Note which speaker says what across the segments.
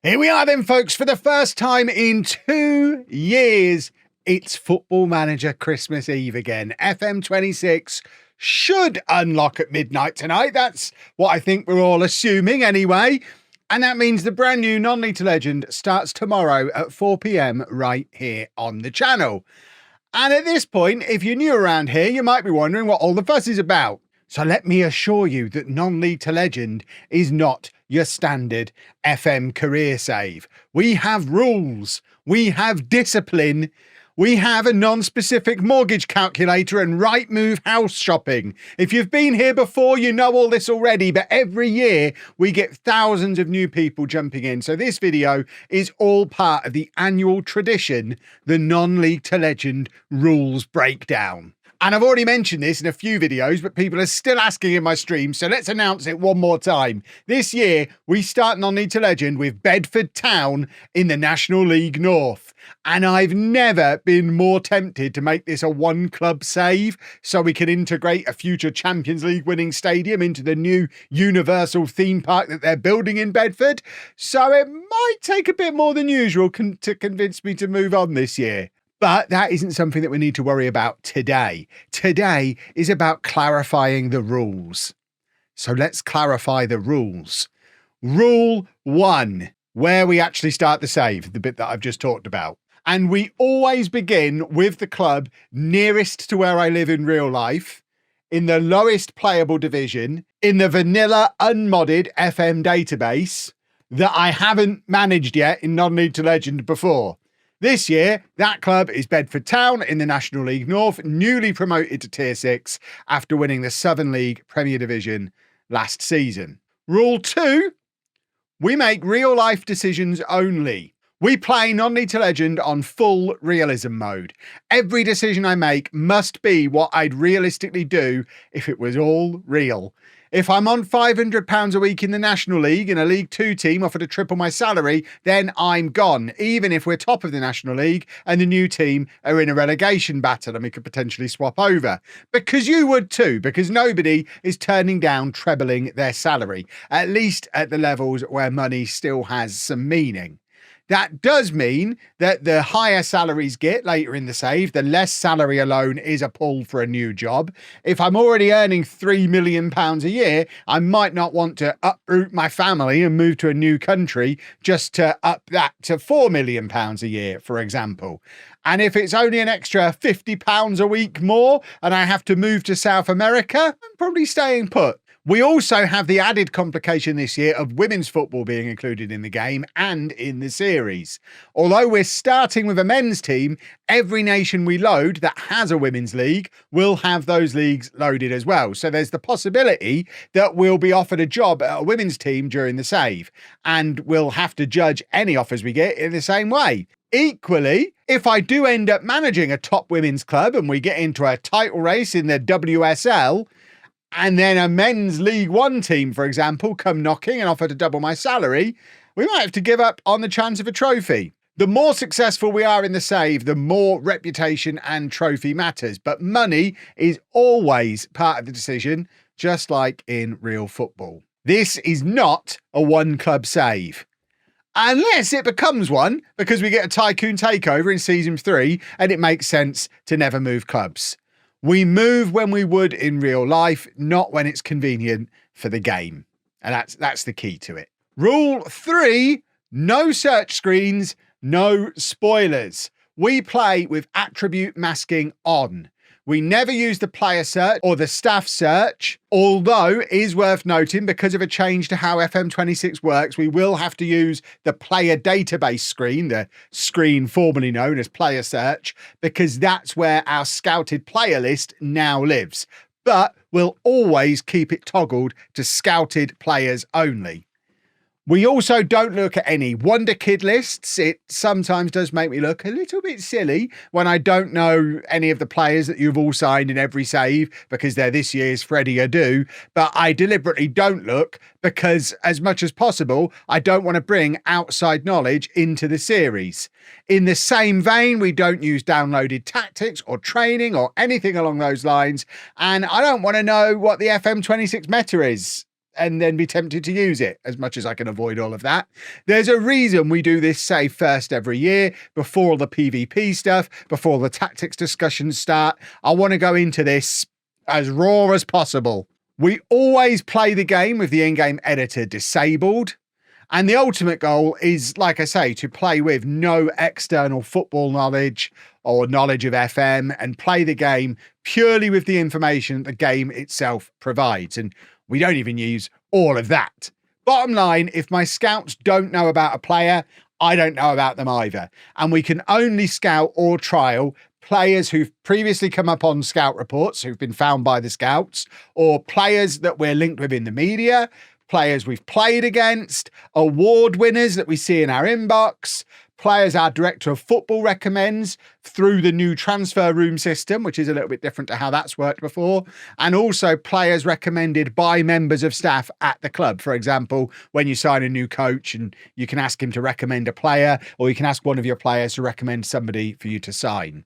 Speaker 1: Here we are then, folks, for the first time in 2 years. It's Football Manager Christmas Eve again. FM26 should unlock at midnight tonight. That's what I think we're all assuming anyway. And that means the brand new Non-Lethal Legend starts tomorrow at 4 p.m. right here on the channel. And at this point, if you're new around here, you might be wondering what all the fuss is about. So let me assure you that Non-Lethal Legend is not your standard FM career save. We have rules, we have discipline, we have a non-specific mortgage calculator and right move house shopping. If you've been here before, you know all this already, but every year we get thousands of new people jumping in. So this video is all part of the annual tradition, the Non-Lethal Legend rules breakdown. And I've already mentioned this in a few videos, but people are still asking in my stream, so let's announce it one more time. This year, we start Non-Lethal Legend with Bedford Town in the National League North. And I've never been more tempted to make this a one-club save so we can integrate a future Champions League winning stadium into the new Universal theme park that they're building in Bedford. So it might take a bit more than usual to convince me to move on this year. But that isn't something that we need to worry about today. Today is about clarifying the rules. So let's clarify the rules. Rule 1, where we actually start the save, the bit that I've just talked about. And we always begin with the club nearest to where I live in real life, in the lowest playable division, in the vanilla unmodded FM database that I haven't managed yet in Non-Lethal Legend before. This year, that club is Bedford Town in the National League North, newly promoted to Tier 6 after winning the Southern League Premier Division last season. Rule 2, we make real-life decisions only. We play Non-Lethal Legend on full realism mode. Every decision I make must be what I'd realistically do if it was all real. If I'm on £500 a week in the National League and a League 2 team offered to triple my salary, then I'm gone, even if we're top of the National League and the new team are in a relegation battle and we could potentially swap over. Because you would too, because nobody is turning down trebling their salary, at least at the levels where money still has some meaning. That does mean that the higher salaries get later in the save, the less salary alone is a pull for a new job. If I'm already earning £3 million a year, I might not want to uproot my family and move to a new country just to up that to £4 million a year, for example. And if it's only an extra £50 a week more and I have to move to South America, I'm probably staying put. We also have the added complication this year of women's football being included in the game and in the series. Although we're starting with a men's team, every nation we load that has a women's league will have those leagues loaded as well. So there's the possibility that we'll be offered a job at a women's team during the save, and we'll have to judge any offers we get in the same way. Equally, if I do end up managing a top women's club and we get into a title race in the WSL, and then a men's League 1 team, for example, come knocking and offer to double my salary, we might have to give up on the chance of a trophy. The more successful we are in the save, the more reputation and trophy matters. But money is always part of the decision, just like in real football. This is not a one-club save. Unless it becomes one, because we get a tycoon takeover in Season 3 and it makes sense to never move clubs. We move when we would in real life, not when it's convenient for the game. And that's the key to it. Rule 3, no search screens, no spoilers. We play with attribute masking on. We never use the player search or the staff search, although it is worth noting because of a change to how FM26 works, we will have to use the player database screen, the screen formerly known as player search, because that's where our scouted player list now lives. But we'll always keep it toggled to scouted players only. We also don't look at any Wonder Kid lists. It sometimes does make me look a little bit silly when I don't know any of the players that you've all signed in every save because they're this year's Freddie Adu. But I deliberately don't look because, as much as possible, I don't want to bring outside knowledge into the series. In the same vein, we don't use downloaded tactics or training or anything along those lines. And I don't want to know what the FM26 meta is and then be tempted to use it, as much as I can avoid all of that. There's a reason we do this, say, first every year, before all the PvP stuff, before all the tactics discussions start. I want to go into this as raw as possible. We always play the game with the in-game editor disabled. And the ultimate goal is, like I say, to play with no external football knowledge or knowledge of FM and play the game purely with the information the game itself provides. And we don't even use all of that. Bottom line, if my scouts don't know about a player, I don't know about them either. And we can only scout or trial players who've previously come up on scout reports, who've been found by the scouts, or players that we're linked with in the media, players we've played against, award winners that we see in our inbox, players our director of football recommends through the new transfer room system, which is a little bit different to how that's worked before, and also players recommended by members of staff at the club. For example, when you sign a new coach and you can ask him to recommend a player, or you can ask one of your players to recommend somebody for you to sign.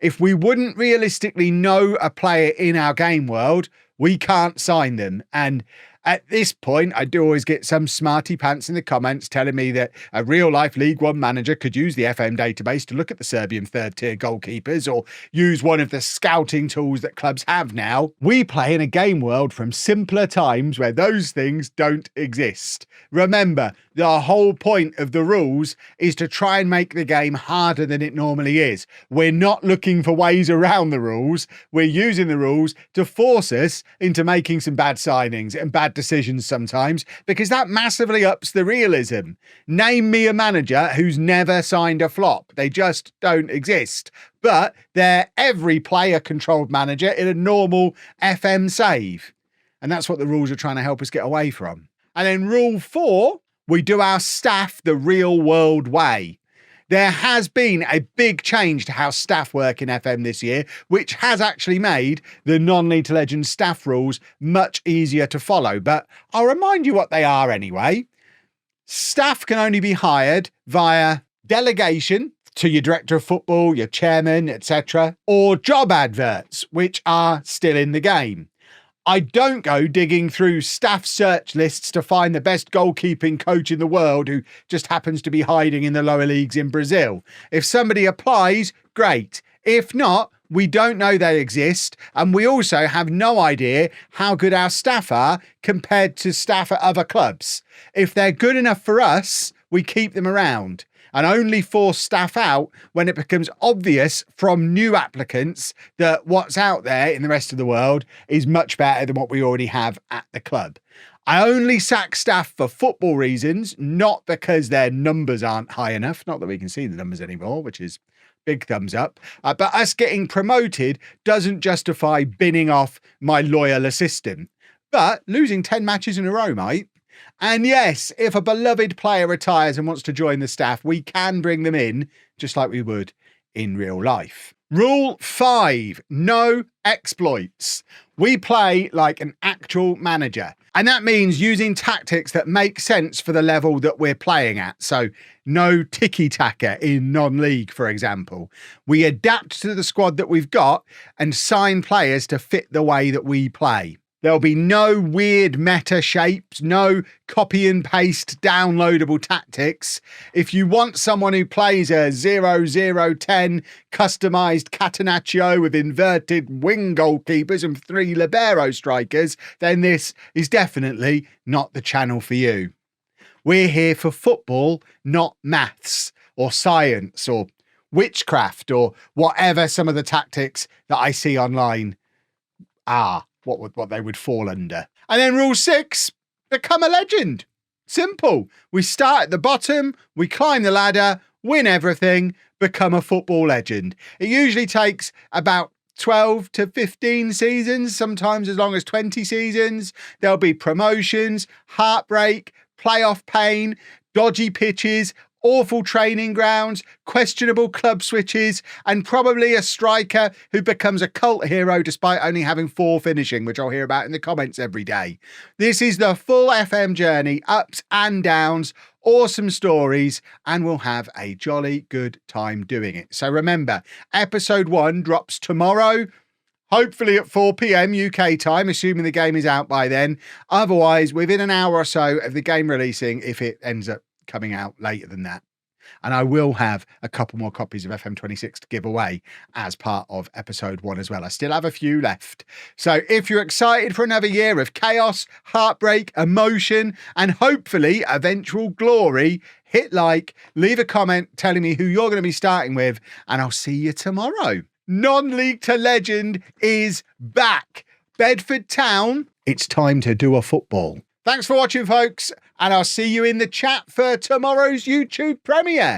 Speaker 1: If we wouldn't realistically know a player in our game world, we can't sign them. And at this point, I do always get some smarty pants in the comments telling me that a real life League One manager could use the FM database to look at the Serbian third tier goalkeepers or use one of the scouting tools that clubs have now. We play in a game world from simpler times where those things don't exist. Remember, the whole point of the rules is to try and make the game harder than it normally is. We're not looking for ways around the rules. We're using the rules to force us into making some bad signings and bad decisions sometimes, because that massively ups the realism. Name me a manager who's never signed a flop. They just don't exist. But they're every player controlled manager in a normal FM save. And that's what the rules are trying to help us get away from. And then rule 4, we do our staff the real world way. There has been a big change to how staff work in FM this year, which has actually made the non-League to Legends staff rules much easier to follow. But I'll remind you what they are anyway. Staff can only be hired via delegation to your director of football, your chairman, etc., or job adverts, which are still in the game. I don't go digging through staff search lists to find the best goalkeeping coach in the world who just happens to be hiding in the lower leagues in Brazil. If somebody applies, great. If not, we don't know they exist, and we also have no idea how good our staff are compared to staff at other clubs. If they're good enough for us, we keep them around and only force staff out when it becomes obvious from new applicants that what's out there in the rest of the world is much better than what we already have at the club. I only sack staff for football reasons, not because their numbers aren't high enough. Not that we can see the numbers anymore, which is big thumbs up. But us getting promoted doesn't justify binning off my loyal assistant. But losing 10 matches in a row, mate. And yes, if a beloved player retires and wants to join the staff, we can bring them in just like we would in real life. Rule 5, no exploits. We play like an actual manager. And that means using tactics that make sense for the level that we're playing at. So no tiki-taka in non-league, for example. We adapt to the squad that we've got and sign players to fit the way that we play. There'll be no weird meta shapes, no copy and paste downloadable tactics. If you want someone who plays a 0-0-10 customized Catenaccio with inverted wing goalkeepers and 3 libero strikers, then this is definitely not the channel for you. We're here for football, not maths or science or witchcraft or whatever some of the tactics that I see online are. What they would fall under. And then rule 6, become a legend. Simple. We start at the bottom, we climb the ladder, win everything, become a football legend. It usually takes about 12 to 15 seasons, sometimes as long as 20 seasons. There'll be promotions, heartbreak, playoff pain, dodgy pitches, awful training grounds, questionable club switches, and probably a striker who becomes a cult hero despite only having 4 finishing, which I'll hear about in the comments every day. This is the full FM journey, ups and downs, awesome stories, and we'll have a jolly good time doing it. So remember, episode 1 drops tomorrow. hopefully at 4 p.m. UK time, assuming the game is out by then. Otherwise, within an hour or so of the game releasing, if it ends up coming out later than that. And I will have a couple more copies of FM26 to give away as part of episode 1 as well. I still have a few left. So if you're excited for another year of chaos, heartbreak, emotion, and hopefully eventual glory, hit like, leave a comment telling me who you're going to be starting with, and I'll see you tomorrow. Non-League to Legend is back. Bedford Town, it's time to do a football. Thanks for watching, folks, and I'll see you in the chat for tomorrow's YouTube premiere.